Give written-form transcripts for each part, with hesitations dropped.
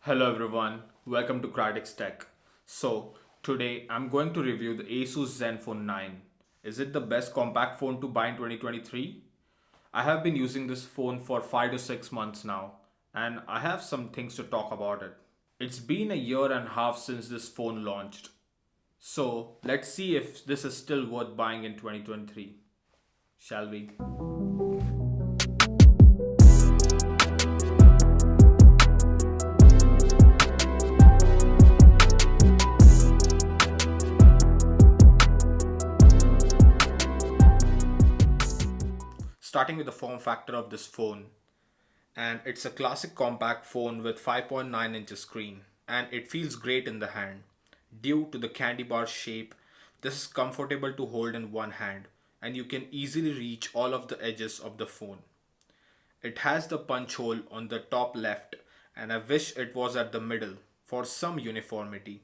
Hello everyone, welcome to Cradix Tech. So, today I'm going to review the Asus Zenfone 9. Is it the best compact phone to buy in 2023? I have been using this phone for 5 to 6 months now, and I have some things to talk about it. It's been a year and a half since this phone launched. So, let's see if this is still worth buying in 2023. Shall we? Starting with the form factor of this phone, and it's a classic compact phone with 5.9 inches screen, and it feels great in the hand. Due to the candy bar shape, this is comfortable to hold in one hand, and you can easily reach all of the edges of the phone. It has the punch hole on the top left, and I wish it was at the middle for some uniformity.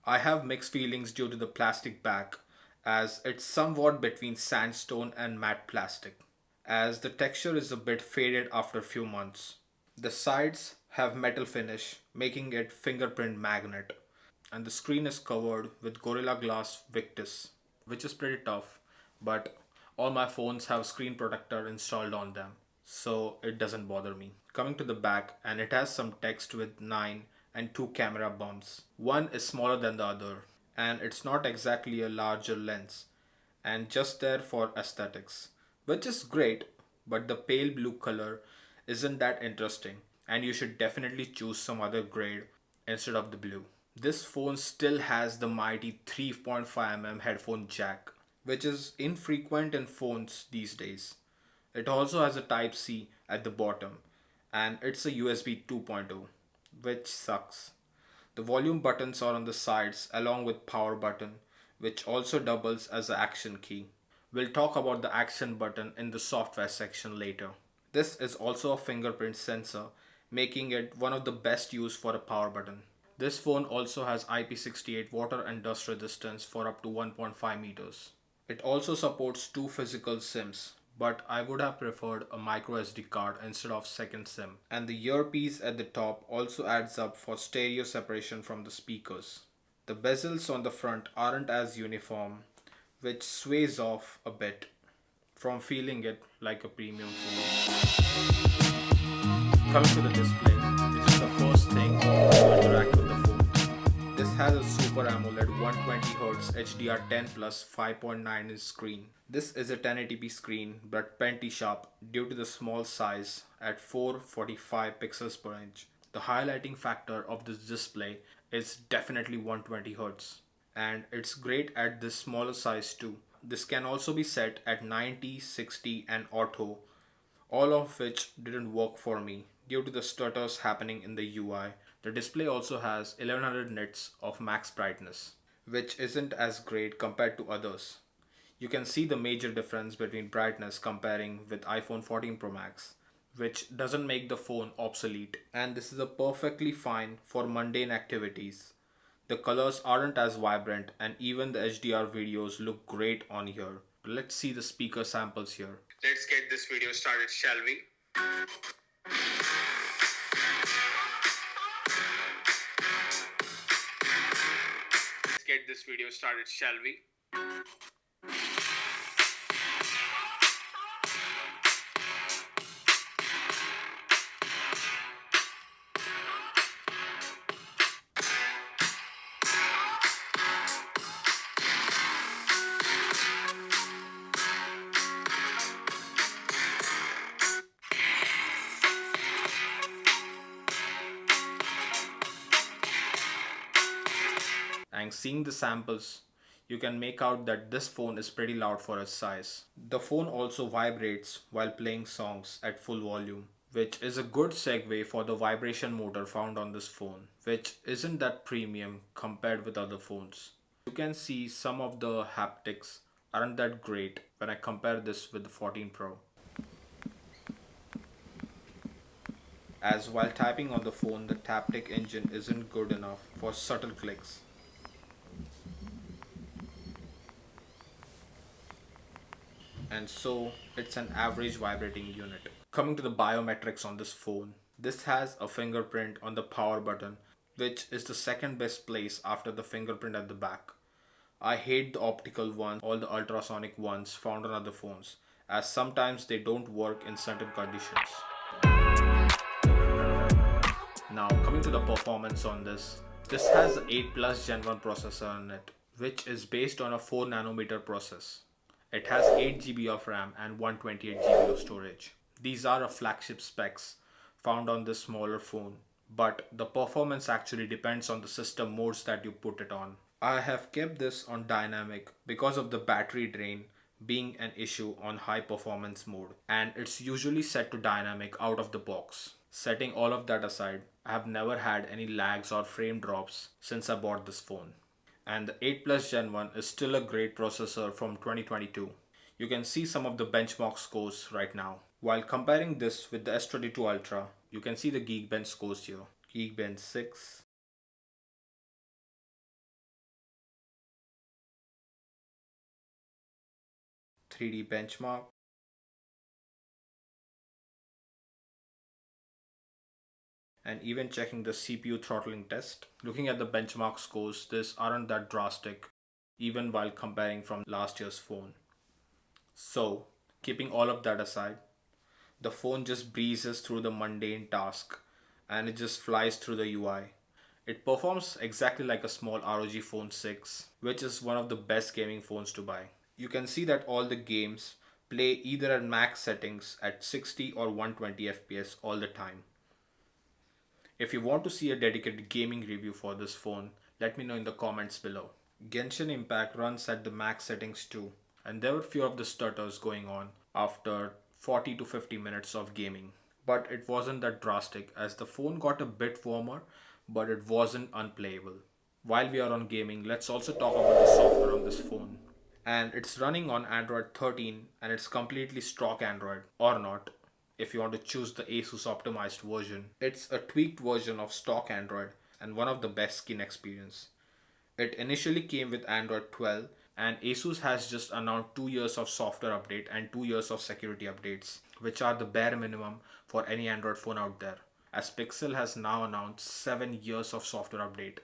I have mixed feelings due to the plastic back, as it's somewhat between sandstone and matte plastic, as the texture is a bit faded after a few months. The sides have metal finish, making it fingerprint magnet, and the screen is covered with Gorilla Glass Victus, which is pretty tough, but all my phones have screen protector installed on them, so it doesn't bother me. Coming to the back, and it has some text with 9 and 2 camera bumps. One is smaller than the other, and it's not exactly a larger lens, and just there for aesthetics, which is great, but the pale blue color isn't that interesting, and you should definitely choose some other grade instead of the blue. This phone still has the mighty 3.5 mm headphone jack, which is infrequent in phones these days. It also has a Type C at the bottom, and it's a USB 2.0, which sucks. The volume buttons are on the sides along with power button, which also doubles as an action key. We'll talk about the action button in the software section later. This is also a fingerprint sensor, making it one of the best used for a power button. This phone also has IP68 water and dust resistance for up to 1.5 meters. It also supports two physical SIMs, but I would have preferred a micro SD card instead of second SIM. And the earpiece at the top also adds up for stereo separation from the speakers. The bezels on the front aren't as uniform, which sways off a bit from feeling it like a premium phone. Coming to the display, which is the first thing to interact with the phone. This has a Super AMOLED 120Hz HDR10 plus 5.9 inch screen. This is a 1080p screen but plenty sharp due to the small size at 445 pixels per inch. The highlighting factor of this display is definitely 120Hz, and it's great at this smaller size too. This can also be set at 90, 60 and auto, all of which didn't work for me due to the stutters happening in the UI. The display also has 1100 nits of max brightness, which isn't as great compared to others. You can see the major difference between brightness comparing with iPhone 14 Pro Max, which doesn't make the phone obsolete. And this is a perfectly fine for mundane activities. The colors aren't as vibrant, and even the HDR videos look great on here. Let's see the speaker samples here. Let's get this video started, shall we? Let's get this video started, shall we? And seeing the samples, you can make out that this phone is pretty loud for its size. The phone also vibrates while playing songs at full volume, which is a good segue for the vibration motor found on this phone, which isn't that premium compared with other phones. You can see some of the haptics aren't that great when I compare this with the 14 Pro. As while typing on the phone, the taptic engine isn't good enough for subtle clicks. And so it's an average vibrating unit. Coming to the biometrics on this phone, This has a fingerprint on the power button, which is the second best place after the fingerprint at the back. I hate the optical ones, all the ultrasonic ones found on other phones, as sometimes they don't work in certain conditions. Now, coming to the performance on this has an 8 Plus Gen 1 processor on it, which is based on a 4 nanometer process. It has 8 GB of RAM and 128 GB of storage. These are a flagship specs found on this smaller phone, but the performance actually depends on the system modes that you put it on. I have kept this on dynamic because of the battery drain being an issue on high performance mode, and it's usually set to dynamic out of the box. Setting all of that aside, I have never had any lags or frame drops since I bought this phone. And the 8 Plus Gen 1 is still a great processor from 2022. You can see some of the benchmark scores right now. While comparing this with the S22 Ultra, you can see the Geekbench scores here. Geekbench 6, 3D benchmark, and even checking the CPU throttling test. Looking at the benchmark scores, these aren't that drastic even while comparing from last year's phone. So, keeping all of that aside, the phone just breezes through the mundane task and it just flies through the UI. It performs exactly like a small ROG Phone 6, which is one of the best gaming phones to buy. You can see that all the games play either at max settings at 60 or 120 FPS all the time. If you want to see a dedicated gaming review for this phone, let me know in the comments below. Genshin Impact runs at the max settings too, and there were few of the stutters going on after 40 to 50 minutes of gaming. But it wasn't that drastic as the phone got a bit warmer, but it wasn't unplayable. While we are on gaming, let's also talk about the software on this phone. And it's running on Android 13 and it's completely stock Android or not if you want to choose the Asus optimized version. It's a tweaked version of stock Android and one of the best skin experience. It initially came with Android 12 and Asus has just announced 2 years of software update and 2 years of security updates, which are the bare minimum for any Android phone out there. As Pixel has now announced 7 years of software update.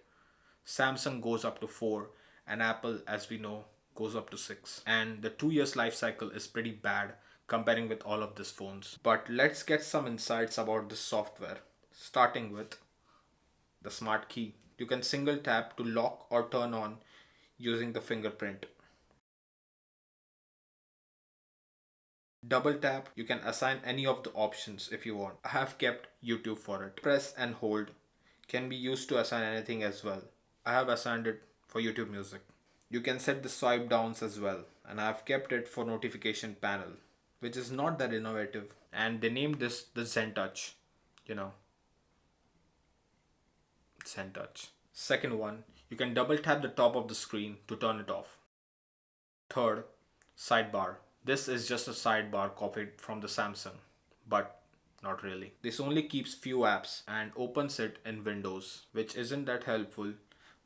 Samsung goes up to 4 and Apple, as we know, goes up to 6. And the 2 years life cycle is pretty bad comparing with all of these phones. But let's get some insights about this software, starting with the smart key. You can single tap to lock or turn on using the fingerprint. Double tap, you can assign any of the options if you want. I have kept YouTube for it. Press and hold can be used to assign anything as well. I have assigned it for YouTube Music. You can set the swipe downs as well, and I have kept it for notification panel, which is not that innovative. And they named this the Zen Touch, you know, Zen Touch. Second one, you can double tap the top of the screen to turn it off. Third, sidebar. This is just a sidebar copied from the Samsung, but not really. This only keeps few apps and opens it in Windows, which isn't that helpful,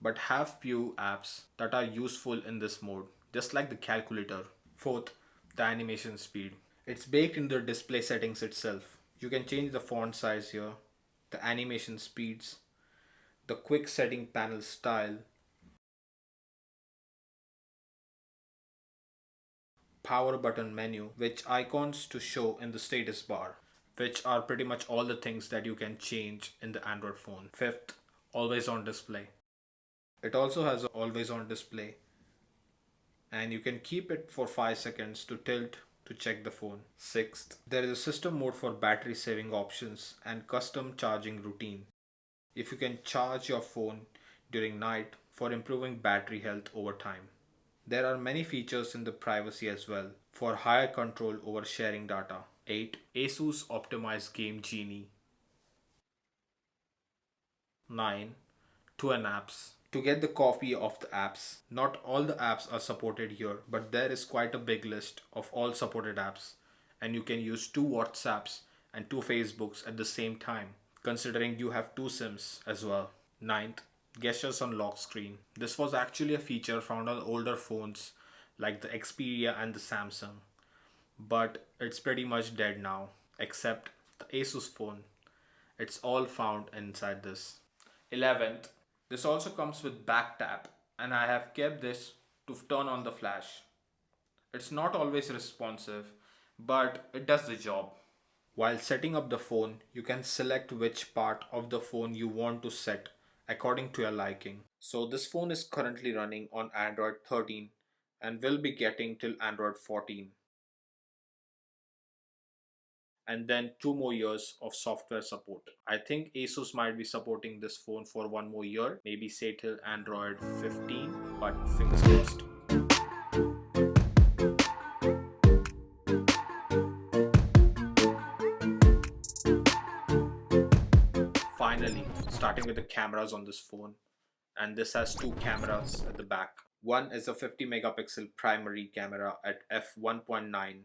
but have few apps that are useful in this mode, just like the calculator. Fourth, the animation speed. It's baked in the display settings itself. You can change the font size here, the animation speeds, the quick setting panel style, power button menu, which icons to show in the status bar, which are pretty much all the things that you can change in the Android phone. Fifth, always on display. It also has an always on display and you can keep it for 5 seconds to tilt to check the phone. Sixth, there is a system mode for battery saving options and custom charging routine. If you can charge your phone during night for improving battery health over time. There are many features in the privacy as well for higher control over sharing data. 8. Asus optimized game genie. 9. To an apps. To get the copy of the apps. Not all the apps are supported here, but there is quite a big list of all supported apps, and you can use 2 WhatsApps and 2 Facebooks at the same time, considering you have 2 SIMs as well. Ninth, gestures on lock screen. This was actually a feature found on older phones like the Xperia and the Samsung, but it's pretty much dead now, except the Asus phone. It's all found inside this. 11th, this also comes with back tap, and I have kept this to turn on the flash. It's not always responsive, but it does the job. While setting up the phone, you can select which part of the phone you want to set according to your liking. So this phone is currently running on Android 13 and will be getting till Android 14, and then 2 more years of software support. I think Asus might be supporting this phone for 1 more year, maybe say till Android 15, but fingers crossed. Finally, starting with the cameras on this phone, and this has two cameras at the back. One is a 50 megapixel primary camera at f1.9,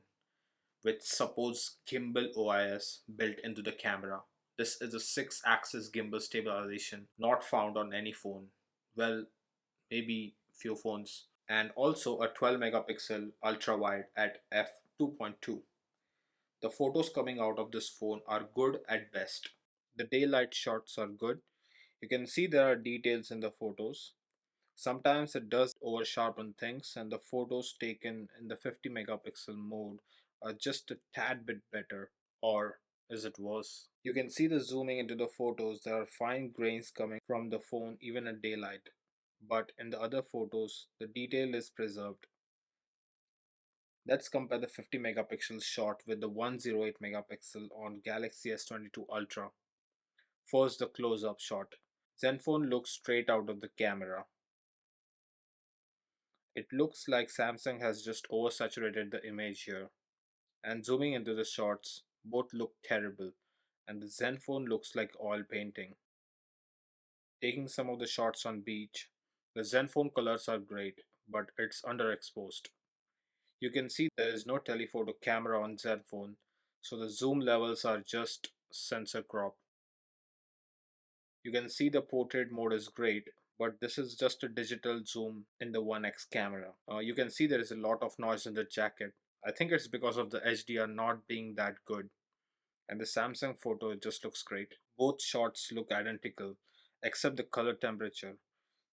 which supports gimbal OIS built into the camera. This is a 6-axis gimbal stabilization not found on any phone. Well, maybe few phones. And also a 12 megapixel ultra wide at f2.2. The photos coming out of this phone are good at best. The daylight shots are good. You can see there are details in the photos. Sometimes it does over sharpen things, and the photos taken in the 50 megapixel mode are just a tad bit better, or is it worse? You can see the zooming into the photos, there are fine grains coming from the phone even at daylight. But in the other photos, the detail is preserved. Let's compare the 50 megapixel shot with the 108 megapixel on Galaxy S22 Ultra. First, the close up shot. Zenfone looks straight out of the camera. It looks like Samsung has just oversaturated the image here. And zooming into the shots, both look terrible, and the Zenfone looks like oil painting. Taking some of the shots on beach, the Zenfone colors are great, but it's underexposed. You can see there is no telephoto camera on Zenfone, so the zoom levels are just sensor crop. You can see the portrait mode is great, but this is just a digital zoom in the 1x camera. You can see there is a lot of noise in the jacket. I think it's because of the HDR not being that good, and the Samsung photo just looks great. Both shots look identical except the color temperature.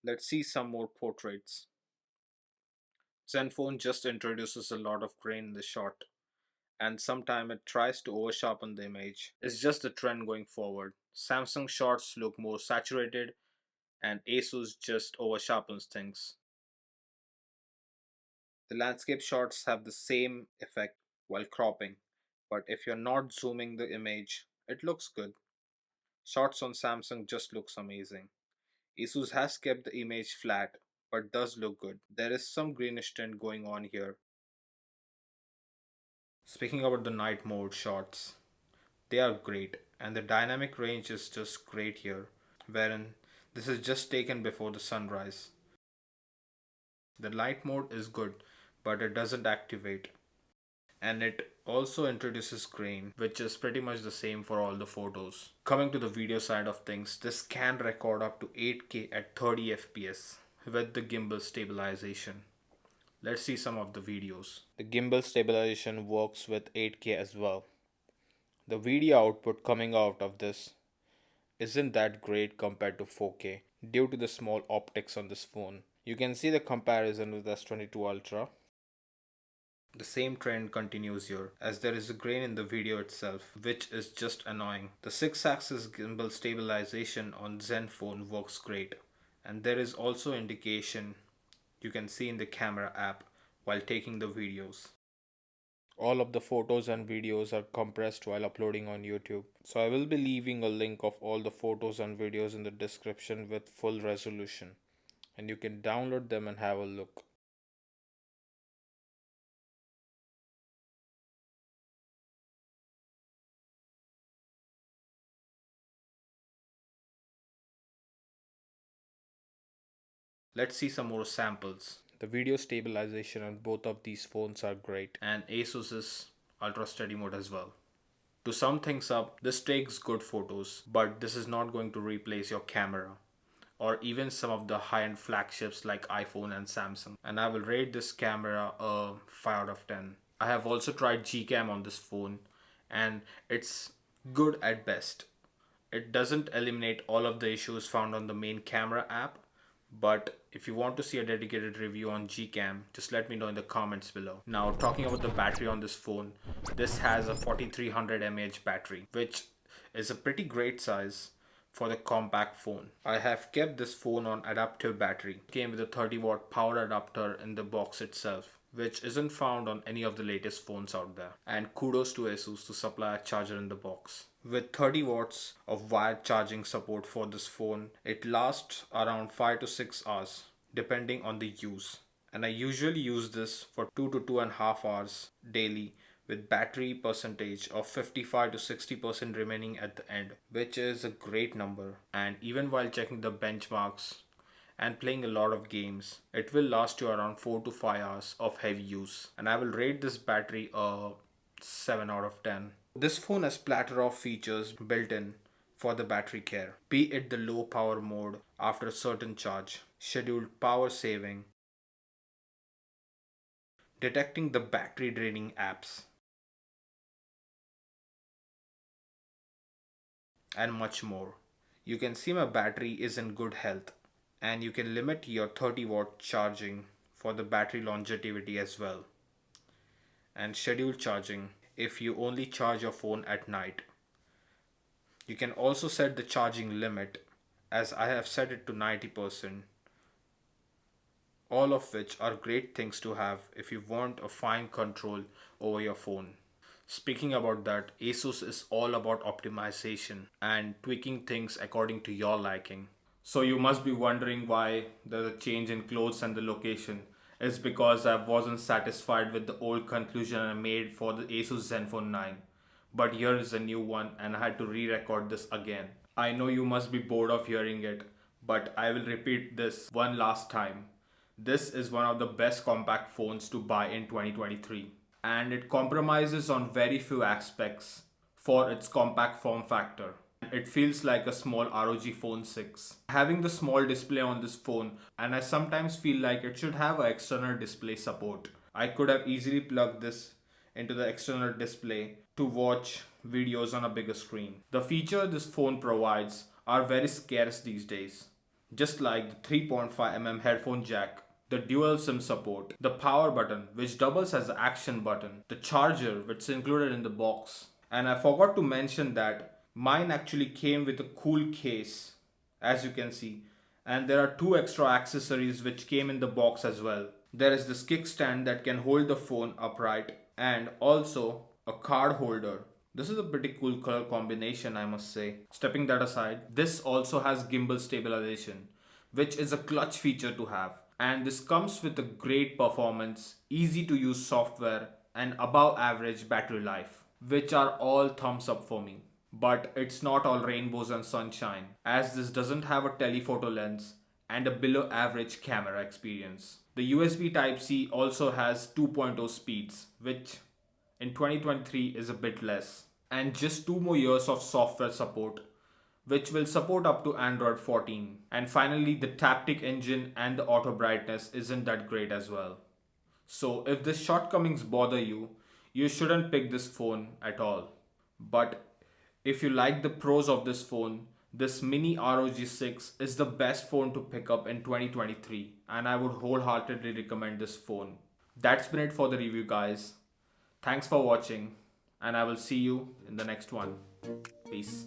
Let's see some more portraits. Zenfone just introduces a lot of grain in the shot, and sometimes it tries to oversharpen the image. It's just the trend going forward. Samsung shots look more saturated, and Asus just oversharpens things. The landscape shots have the same effect while cropping, but if you're not zooming the image, it looks good. Shots on Samsung just looks amazing. Asus has kept the image flat, but does look good. There is some greenish tint going on here. Speaking about the night mode shots, they are great, and the dynamic range is just great here, wherein this is just taken before the sunrise. The light mode is good, but it doesn't activate, and it also introduces grain, which is pretty much the same for all the photos. Coming to the video side of things, this can record up to 8K at 30 FPS with the gimbal stabilization. Let's see some of the videos. The gimbal stabilization works with 8K as well. The video output coming out of this isn't that great compared to 4K due to the small optics on this phone. You can see the comparison with S22 Ultra. The same trend continues here, as there is a grain in the video itself, which is just annoying. The 6-axis gimbal stabilization on Zenfone works great, and there is also indication you can see in the camera app while taking the videos. All of the photos and videos are compressed while uploading on YouTube. So I will be leaving a link of all the photos and videos in the description with full resolution, and you can download them and have a look. Let's see some more samples. The video stabilization on both of these phones are great, and Asus's ultra steady mode as well. To sum things up, this takes good photos, but this is not going to replace your camera or even some of the high-end flagships like iPhone and Samsung. And I will rate this camera a 5 out of 10. I have also tried Gcam on this phone, and it's good at best. It doesn't eliminate all of the issues found on the main camera app, but if you want to see a dedicated review on Gcam, just let me know in the comments below. Now, talking about the battery on this phone, this has a 4300 mAh battery, which is a pretty great size for the compact phone. I have kept this phone on adaptive battery. It came with a 30-watt power adapter in the box itself, which isn't found on any of the latest phones out there. And kudos to Asus to supply a charger in the box. With 30 watts of wired charging support for this phone, it lasts around 5 to 6 hours depending on the use. And I usually use this for 2 to 2.5 hours daily with battery percentage of 55 to 60% remaining at the end, which is a great number. And even while checking the benchmarks and playing a lot of games, it will last you around 4 to 5 hours of heavy use. And I will rate this battery a 7 out of 10. This phone has platter of features built in for the battery care, be it the low power mode after a certain charge, scheduled power saving, detecting the battery draining apps, and much more. You can see my battery is in good health, and you can limit your 30-watt charging for the battery longevity as well, and schedule charging if you only charge your phone at night. You can also set the charging limit, as I have set it to 90%, all of which are great things to have if you want a fine control over your phone. Speaking about that, Asus is all about optimization and tweaking things according to your liking. So you must be wondering why there's a change in clothes and the location. It's because I wasn't satisfied with the old conclusion I made for the Asus Zenfone 9. But here is a new one and I had to re-record this again. I know you must be bored of hearing it, but I will repeat this one last time. This is one of the best compact phones to buy in 2023, and it compromises on very few aspects for its compact form factor. It feels like a small ROG Phone 6. Having the small display on this phone, and I sometimes feel like it should have an external display support. I could have easily plugged this into the external display to watch videos on a bigger screen. The features this phone provides are very scarce these days, just like the 3.5mm headphone jack, the dual SIM support, the power button which doubles as the action button, the charger which is included in the box. And I forgot to mention that mine actually came with a cool case, as you can see, and there are two extra accessories which came in the box as well. There is this kickstand that can hold the phone upright and also a card holder. This is a pretty cool color combination, I must say. Stepping that aside, this also has gimbal stabilization, which is a clutch feature to have. And this comes with a great performance, easy to use software, and above average battery life, which are all thumbs up for me. But it's not all rainbows and sunshine, as this doesn't have a telephoto lens and a below average camera experience. The USB Type-C also has 2.0 speeds, which in 2023 is a bit less, and just 2 more years of software support, which will support up to Android 14. And finally, the Taptic engine and the auto brightness isn't that great as well. So if the shortcomings bother you, you shouldn't pick this phone at all. But if you like the pros of this phone, this mini ROG 6 is the best phone to pick up in 2023, and I would wholeheartedly recommend this phone. That's been it for the review, guys. Thanks for watching, and I will see you in the next one. Peace.